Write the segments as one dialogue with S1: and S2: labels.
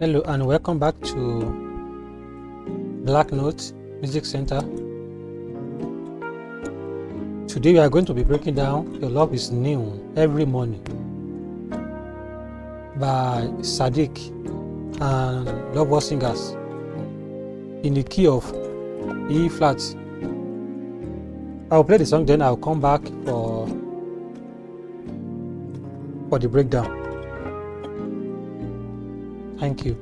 S1: Hello and welcome back to Black Note Music Center. Today we are going to be breaking down Your Love Is New Every Morning by Sadiq and Loveworld singers in the key of E flat. I'll play the song, then I'll come back for the breakdown. Thank you.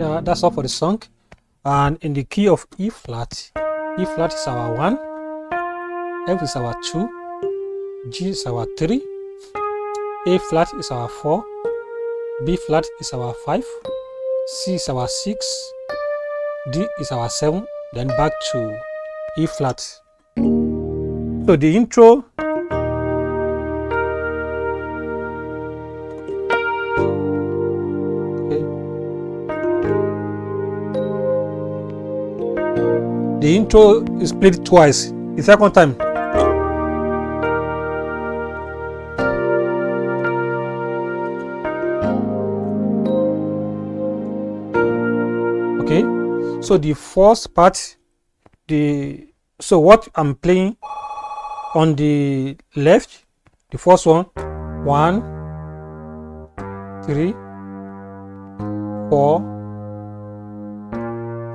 S1: Yeah, that's all for the song. And in the key of E flat is our 1, F is our 2, G is our 3, A flat is our 4, B flat is our 5, C is our 6, D is our 7, then back to E flat. So the intro, okay. The intro is played twice. The second time, okay. So the first part, so what I'm playing on the left, the first one, 1, 3, 4,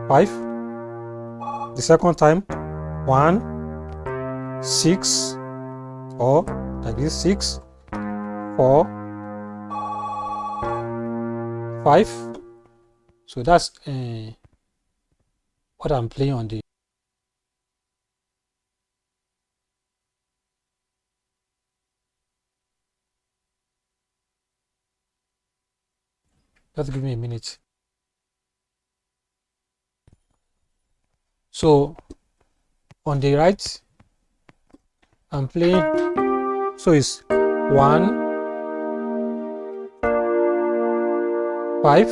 S1: 5. The second time, 1, 6, or like this, 6, 4, 5. So that's what I'm playing on the. Just give me a minute. So on the right, I'm playing. So it's 1, 5,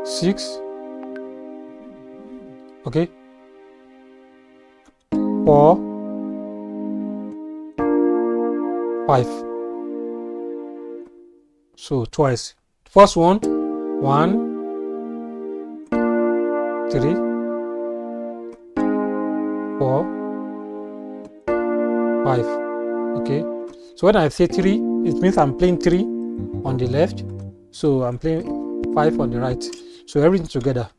S1: 6, okay, 4, 5. So twice. First one, 1, 3, 4, 5. Okay. So when I say 3, it means I'm playing 3 on the left. So I'm playing 5 on the right. So everything together.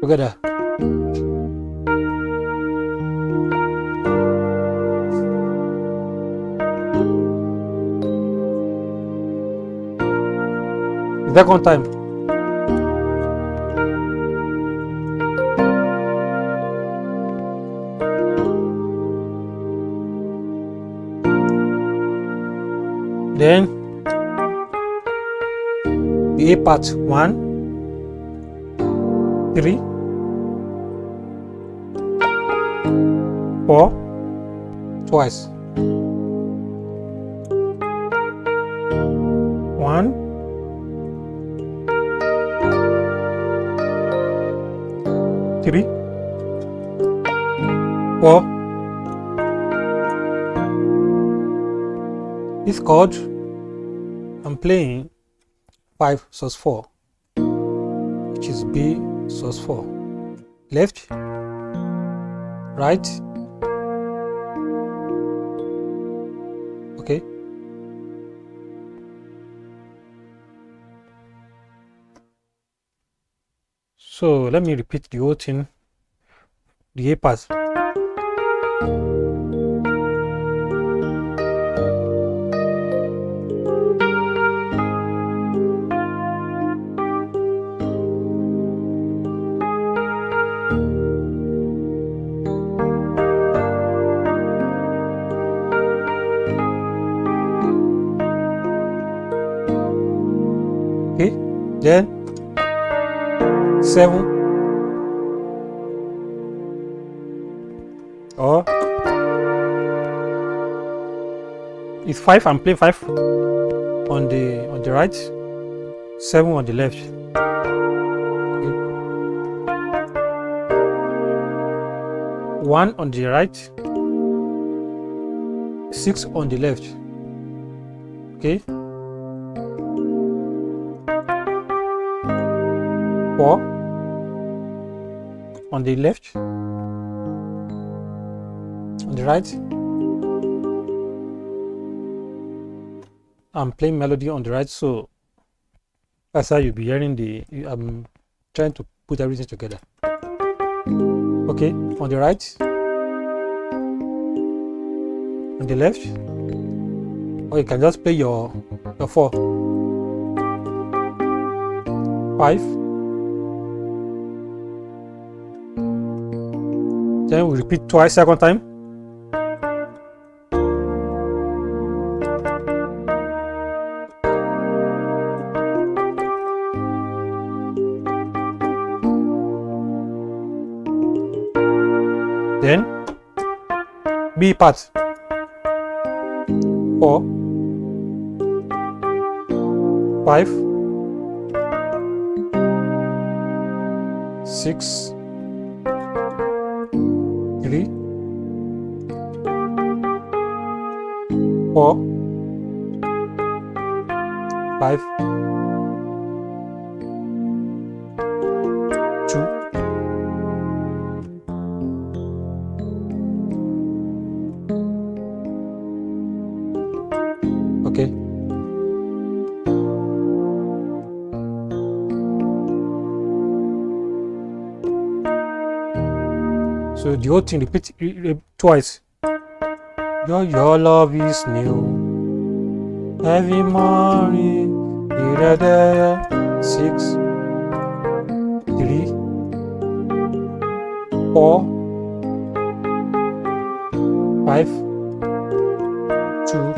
S1: Together. The second time. Then the A part, 1, 3, 4, twice. 1, 3, 4. This chord I'm playing 5 sus 4, which is B sus 4. Left, right, okay. So let me repeat the whole thing. The A part. Okay, then 7, or it's 5. I'm playing 5 on the right, 7 on the left. Okay. 1 on the right, 6 on the left. Okay. 4 on the left, on the right, I'm playing melody on the right, so that's how you'll be hearing I'm trying to put everything together. Okay, on the right, on the left, or you can just play your 4, 5. Then we repeat twice, second time. Then B part, 4, 5, 6, 3, 4, 5, 2. Okay. So the whole thing repeat twice. Your love is new every morning. 6, 3, 4, 5, 2.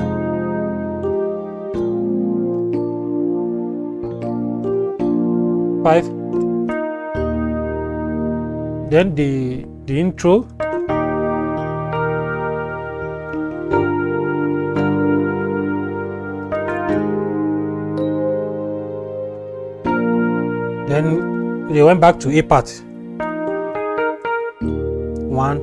S1: Then the intro. Then they went back to A part. 1,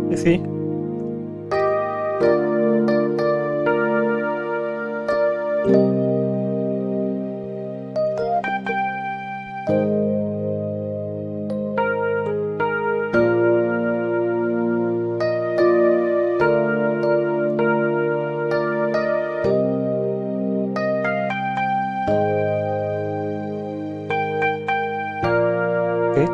S1: you see. Okay.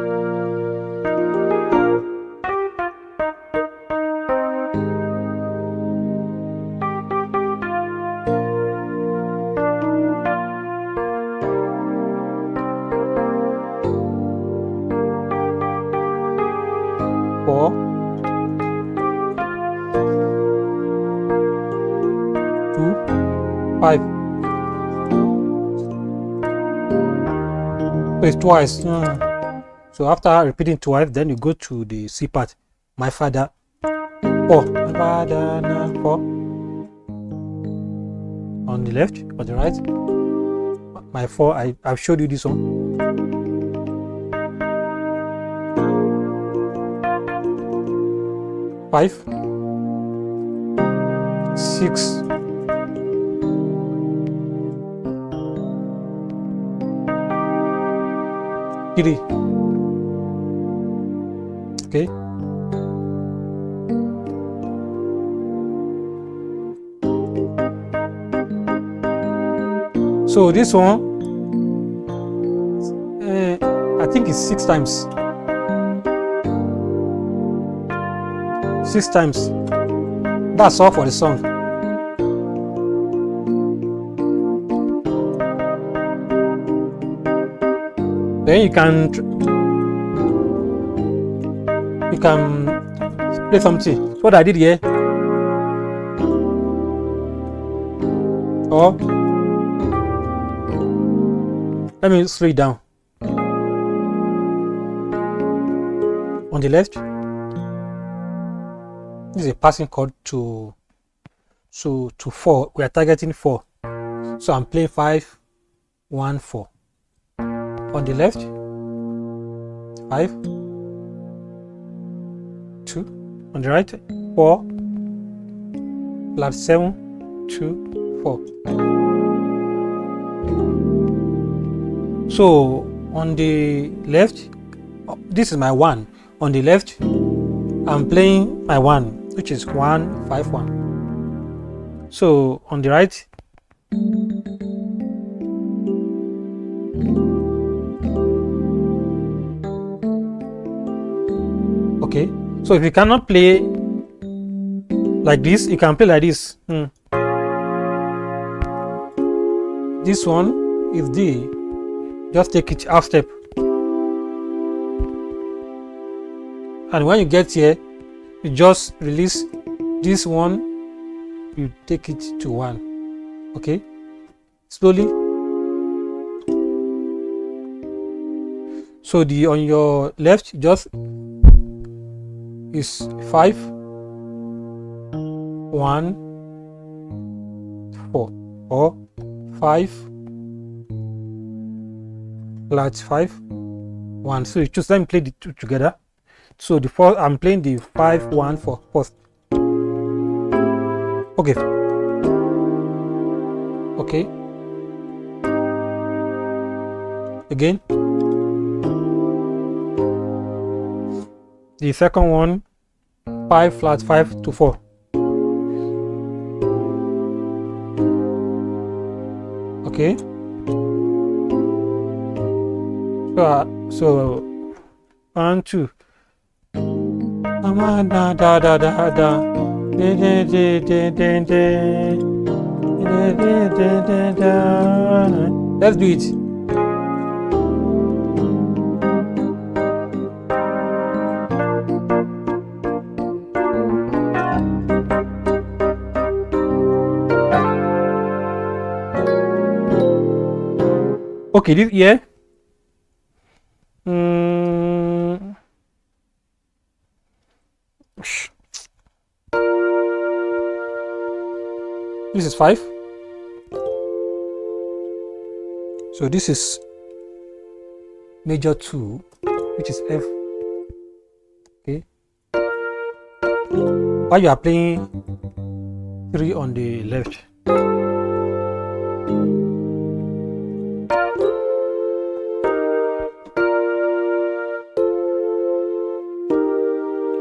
S1: Four, 2, 5. So it's twice. So after repeating twice, then you go to the C part. My father. 4. My father, 4. On the left, on the right. My 4. I've showed you this one. 5, 6, 3. Okay. So this one, I think it's 6 times. 6 times. That's all for the song. Then you can play something. What I did here. Or let me slow it down. On the left, this is a passing chord to 4. We are targeting 4. So I'm playing 5, 1, 4. On the left, 5, 2. On the right, 4, flat 7, 2, 4. So on the left, this is my 1. On the left, I'm playing my 1, which is 1, 5, 1. So on the right, okay. So if you cannot play like this, you can play like this. This one is D. Just take it half step. And when you get here, you just release this one, you take it to 1. Okay, slowly. So the on your left just is 5, 1, 4, or 5 flat 5, 1. So you choose. Let me play the two together. So the first, I'm playing the 5, 1, 4 first. Okay. Okay. Again. The second one, 5 flat 5 to 4. Okay. So 1, 2. Da da da da da. Let's do it. Okay, this here. This is 5. So this is major 2, which is F. Okay. While you are playing 3 on the left.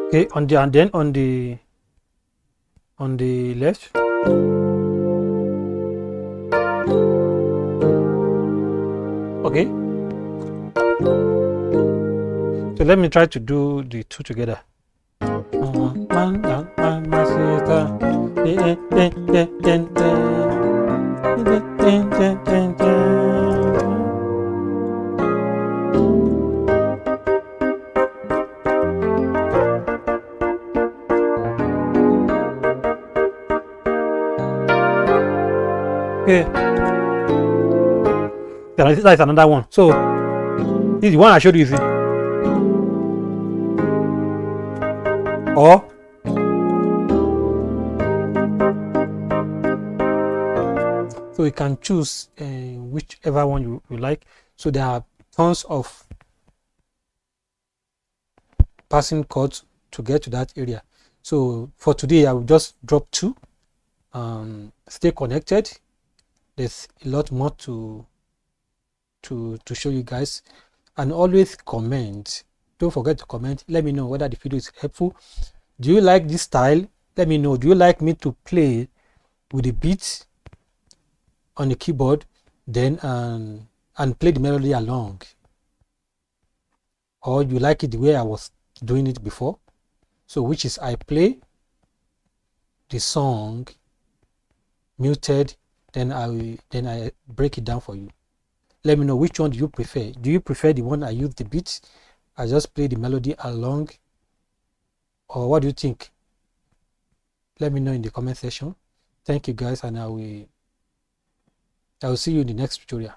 S1: Okay, on the, and then on the left. Okay. So let me try to do the two together. Okay. That's another one. So this is the one I showed you. See? Or so you can choose whichever one you like. So there are tons of passing chords to get to that area. So for today, I will just drop 2. Stay connected. There's a lot more to show you guys, and always comment. Don't forget to comment. Let me know whether the video is helpful. Do you like this style? Let me know. Do you like me to play with the beats on the keyboard, then and play the melody along, or you like it the way I was doing it before? So which is I play the song muted, then I break it down for you. Let me know which one do you prefer. Do you prefer the one I use the beats, I just play the melody along, or what do you think? Let me know in the comment section. Thank you guys, and I will see you in the next tutorial.